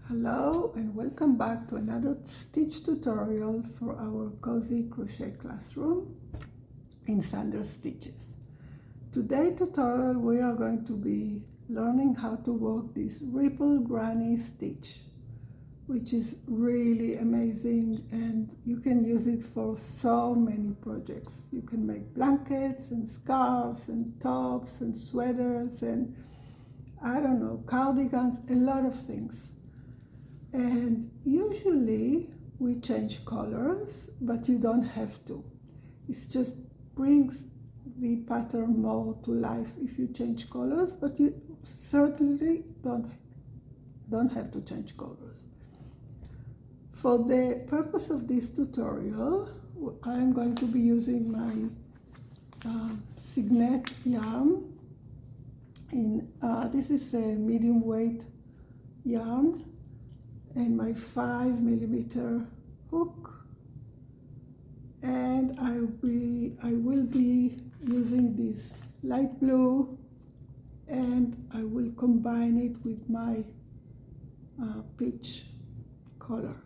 Hello and welcome back to another stitch tutorial for our cozy crochet classroom in SandraStitches. Today's tutorial we are going to be learning how to work this Ripple Granny Stitch, which is really amazing and you can use it for so many projects. You can make blankets and scarves and tops and sweaters and I don't know, cardigans, a lot of things. And usually we change colors, but you don't have to. It just brings the pattern more to life if you change colors, but you certainly don't have to change colors. For the purpose of this tutorial, I'm going to be using my Signet yarn. This is a medium weight yarn, and my 5mm hook, and I will be using this light blue, and I will combine it with my peach color.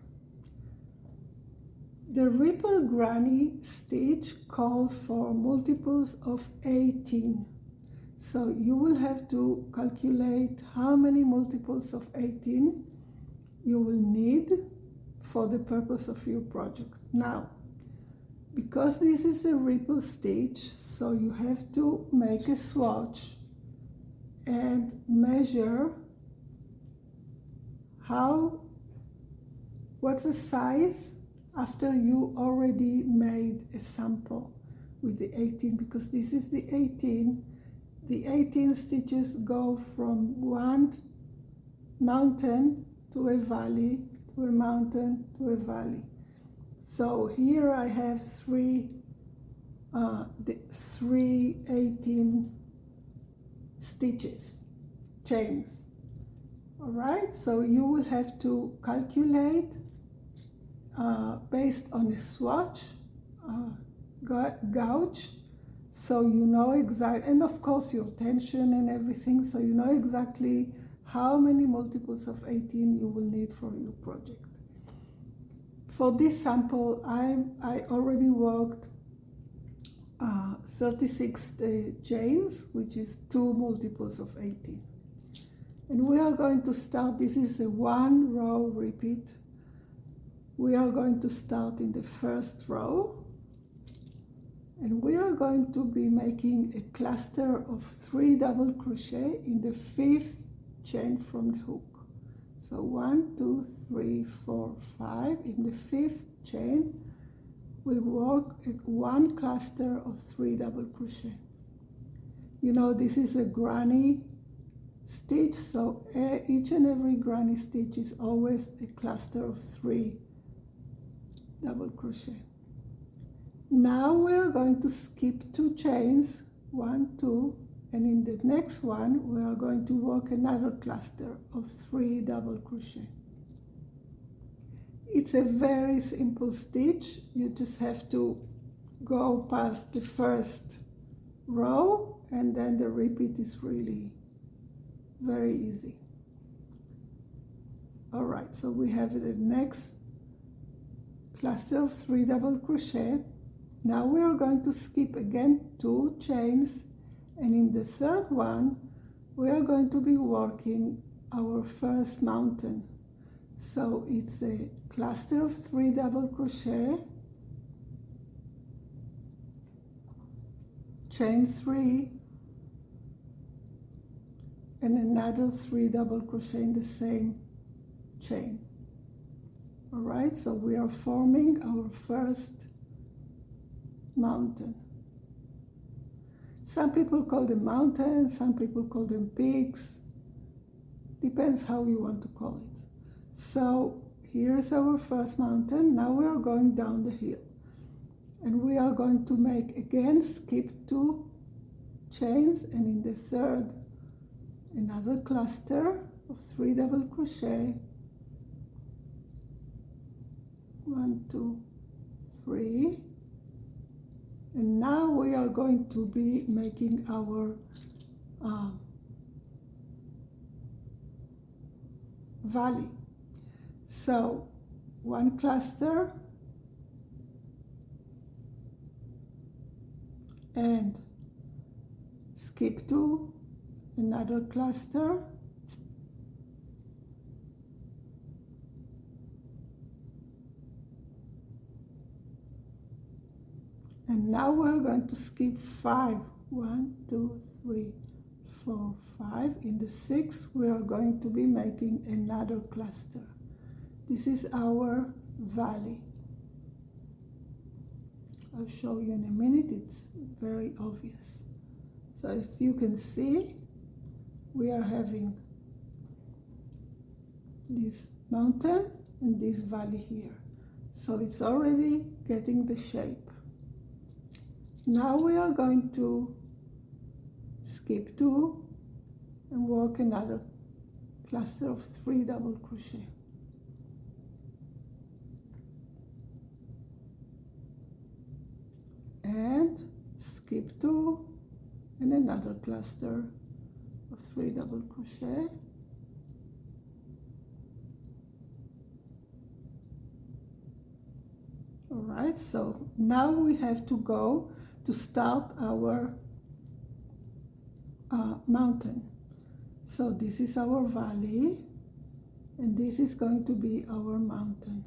The Ripple Granny Stitch calls for multiples of 18. So you will have to calculate how many multiples of 18 you will need for the purpose of your project. Now, because this is a ripple stitch, so you have to make a swatch and measure what's the size after you already made a sample with the 18, because this is the 18. The 18 stitches go from one mountain to a valley, to a mountain, to a valley. So here I have three 18 stitches, chains. All right, so you will have to calculate based on a swatch, gauge, so you know exactly, and of course your tension and everything, so you know exactly how many multiples of 18 you will need for your project. For this sample, I already worked 36 chains, which is 2 multiples of 18. And we are going to start, this is a 1 row repeat. We are going to start in the first row, and we are going to be making a cluster of 3 double crochet in the 5th chain from the hook. So 1, 2, 3, 4, 5. In the 5th chain we'll work one cluster of 3 double crochet. You know, this is a granny stitch, so each and every granny stitch is always a cluster of 3 double crochet. Now we're going to skip 2 chains, 1, 2, and in the next one we are going to work another cluster of 3 double crochet. It's a very simple stitch. You just have to go past the first row, and then the repeat is really very easy. All right, so we have the next cluster of 3 double crochet. Now we are going to skip again 2 chains, and in the third one we are going to be working our first mountain. So it's a cluster of 3 double crochet, chain 3, and another 3 double crochet in the same chain. All right, so we are forming our first mountain. Some people call them mountains, some people call them peaks. Depends how you want to call it. So here's our first mountain. Now we are going down the hill, and we are going to make again, skip 2 chains, and in the third another cluster of 3 double crochet. 1, 2, 3. And now we are going to be making our valley. So one cluster and skip to another cluster, and now we're going to skip 5. 1, 2, 3, 4, 5. In the 6th we are going to be making another cluster. This is our valley. I'll show you in a minute. It's very obvious. So as you can see, we are having this mountain and this valley here. So it's already getting the shape. Now we are going to skip 2 and work another cluster of 3 double crochet. And skip 2 and another cluster of 3 double crochet. All right, so now we have to go to start our mountain. So this is our valley and this is going to be our mountain.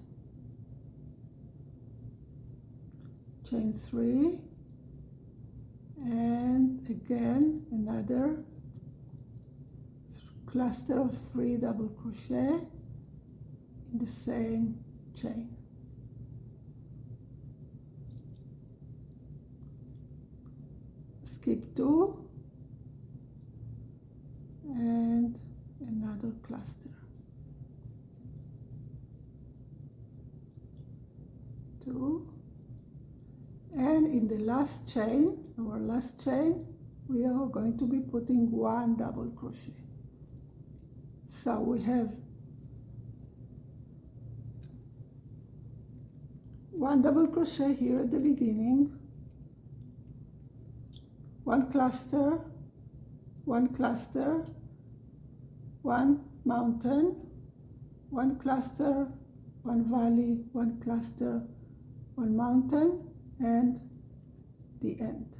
Chain 3 and again another cluster of 3 double crochet in the same chain. Skip 2 and another cluster. 2, and in the last chain, our last chain, we are going to be putting 1 double crochet. So we have 1 double crochet here at the beginning, 1 cluster, 1 cluster, 1 mountain, 1 cluster, 1 valley, 1 cluster, 1 mountain, and the end.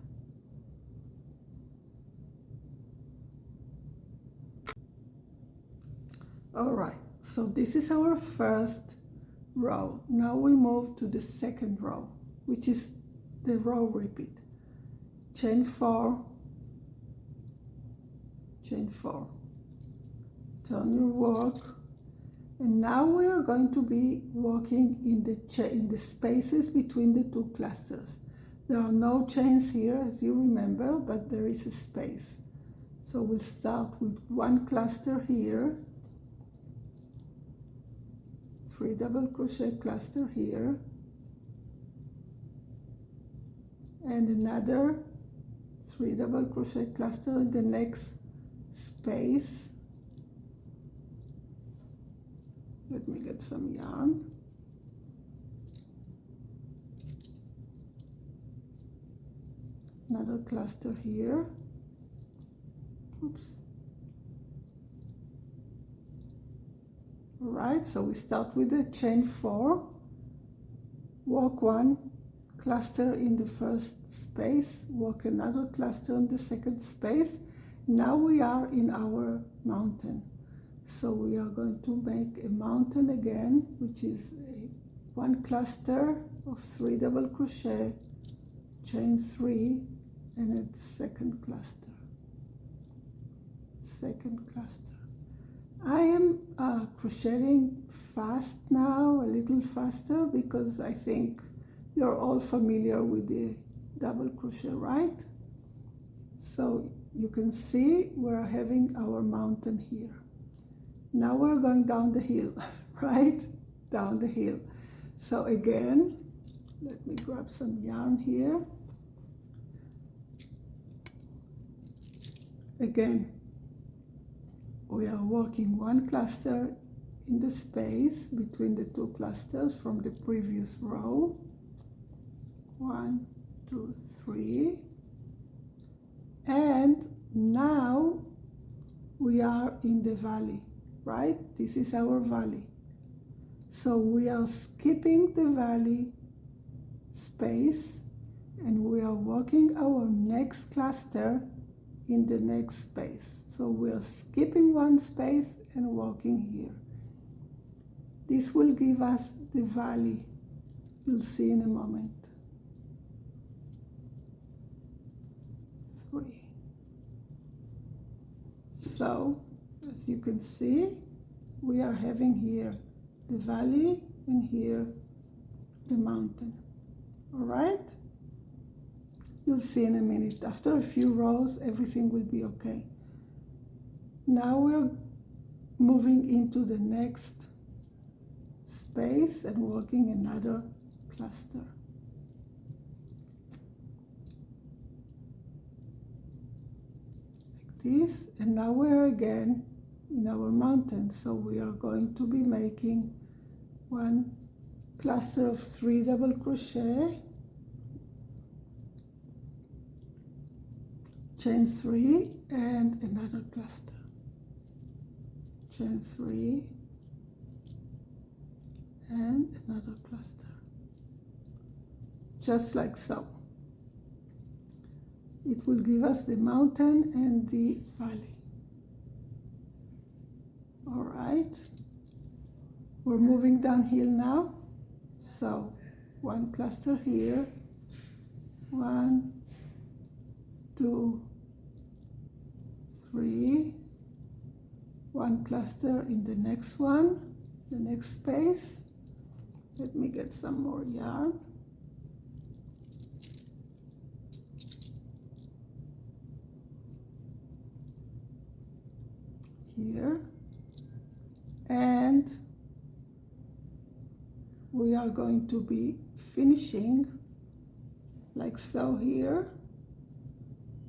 All right, so this is our first row. Now we move to the second row, which is the row repeat. Chain 4, chain 4, turn your work, and now we are going to be working in the spaces between the 2 clusters. There are no chains here, as you remember, but there is a space. So we'll start with 1 cluster here, 3 double crochet cluster here, and another 3 double crochet cluster in the next space. Let me get some yarn. Another cluster here. Oops. All right, so we start with the chain 4, work 1 cluster in the first space, work another cluster in the second space. Now we are in our mountain. So we are going to make a mountain again, which is 1 cluster of 3 double crochet, chain 3, and a second cluster. I am crocheting fast now, a little faster, because I think you're all familiar with the double crochet, right? So you can see we're having our mountain here. Now we're going down the hill, right? Down the hill. So again, let me grab some yarn here. Again, we are working 1 cluster in the space between the 2 clusters from the previous row. 1, 2, 3. And now we are in the valley, right? This is our valley. So we are skipping the valley space and we are working our next cluster in the next space. So we are skipping one space and working here. This will give us the valley. You'll see in a moment. 3. So, as you can see, we are having here the valley and here the mountain. All right? You'll see in a minute. After a few rows, everything will be okay. Now we're moving into the next space and working another cluster. Like this. And now we're again in our mountain. So we are going to be making one cluster of 3 double crochet, chain 3 and another cluster, chain 3 and another cluster, just like so. It will give us the mountain and the valley. All right, we're moving downhill now. So 1 cluster here, 1, 2, 3, 1 cluster in the next one, the next space. Let me get some more yarn. Here. And we are going to be finishing like so here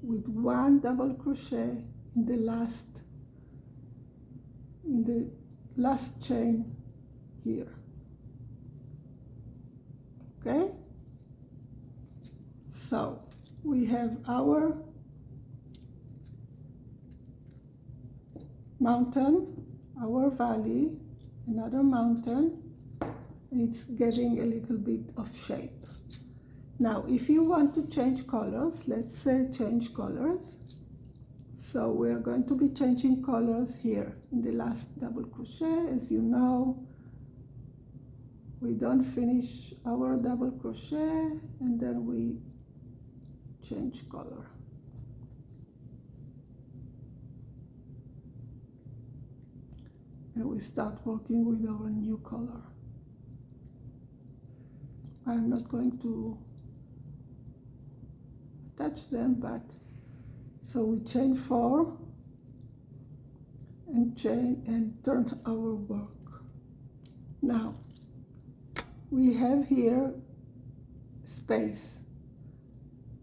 with 1 double crochet in the last chain here. Okay, so we have our mountain, our valley, another mountain, and it's getting a little bit of shape. Now if you want to change colors, let's say change colors. So we're going to be changing colors here in the last double crochet. As you know, we don't finish our double crochet and then we change color. And we start working with our new color. I'm not going to attach them, but so we chain 4 and chain and turn our work. Now we have here space,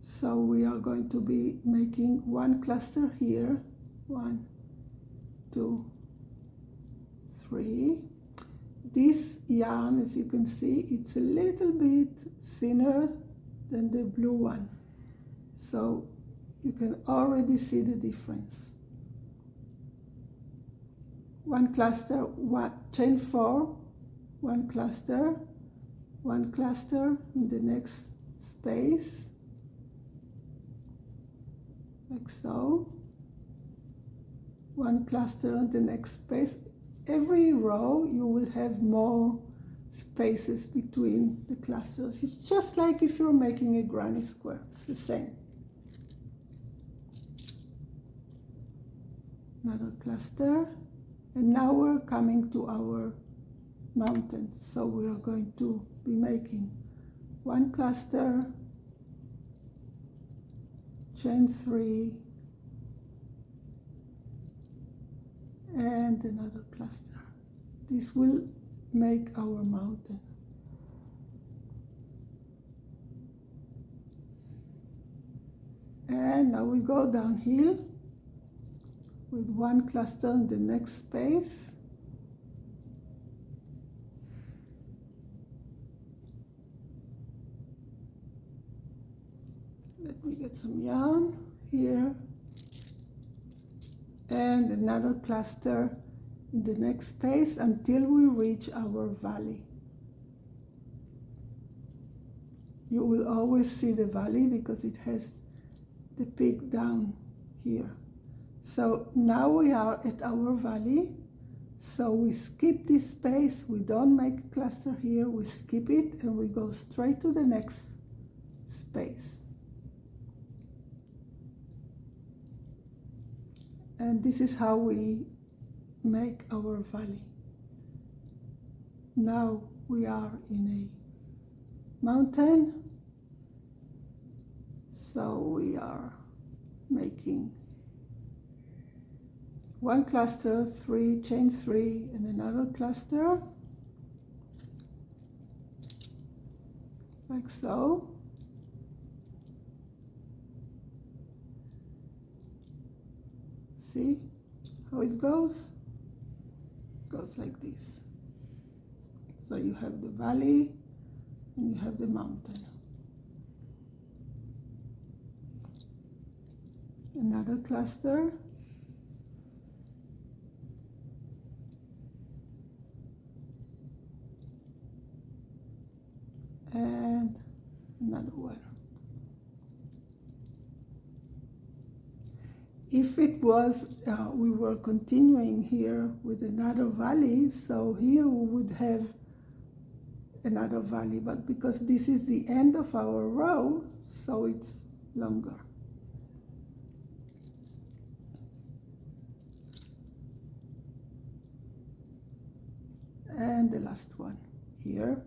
so we are going to be making 1 cluster here, 1, 2, 3. This yarn, as you can see, it's a little bit thinner than the blue one, so you can already see the difference. 1 cluster, chain 4, 1 cluster, 1 cluster in the next space, like so, 1 cluster in the next space. Every row you will have more spaces between the clusters. It's just like if you're making a granny square, it's the same. Another cluster, and now we're coming to our mountain. So we are going to be making 1 cluster, chain 3, and another cluster. This will make our mountain. And now we go downhill with 1 cluster in the next space. Let me get some yarn here. And another cluster in the next space until we reach our valley. You will always see the valley because it has the peak down here. So now we are at our valley. So we skip this space, we don't make a cluster here, we skip it and we go straight to the next space. And this is how we make our valley. Now we are in a mountain, so we are making one cluster, 3, chain 3, and another cluster, like so. See how it goes? It goes like this. So you have the valley and you have the mountain. Another cluster. And another one. If it was, we were continuing here with another valley, so here we would have another valley, but because this is the end of our row, so it's longer. And the last one here.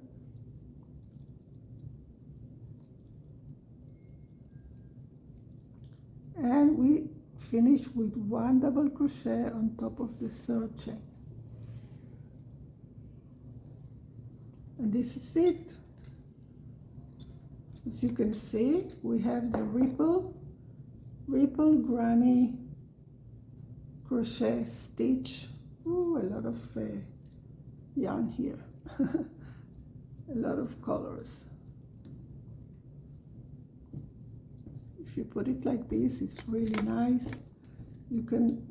And we finish with 1 double crochet on top of the 3rd chain. And this is it. As you can see, we have the Ripple Granny Crochet Stitch. Ooh, a lot of yarn here. A lot of colors. If you put it like this, it's really nice. You can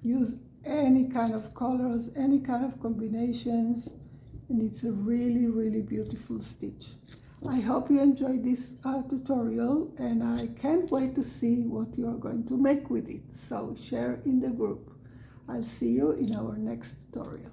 use any kind of colors, any kind of combinations, and it's a really, really beautiful stitch. I hope you enjoyed this tutorial, and I can't wait to see what you are going to make with it. So share in the group. I'll see you in our next tutorial.